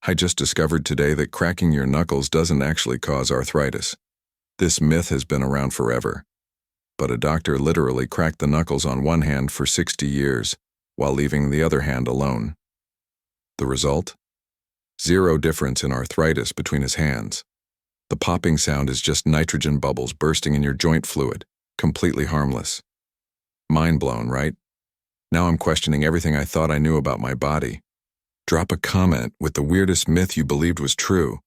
I just discovered today that cracking your knuckles doesn't actually cause arthritis. This myth has been around forever. But a doctor literally cracked the knuckles on one hand for 60 years, while leaving the other hand alone. The result? Zero difference in arthritis between his hands. The popping sound is just nitrogen bubbles bursting in your joint fluid, completely harmless. Mind blown, right? Now I'm questioning everything I thought I knew about my body. Drop a comment with the weirdest myth you believed was true,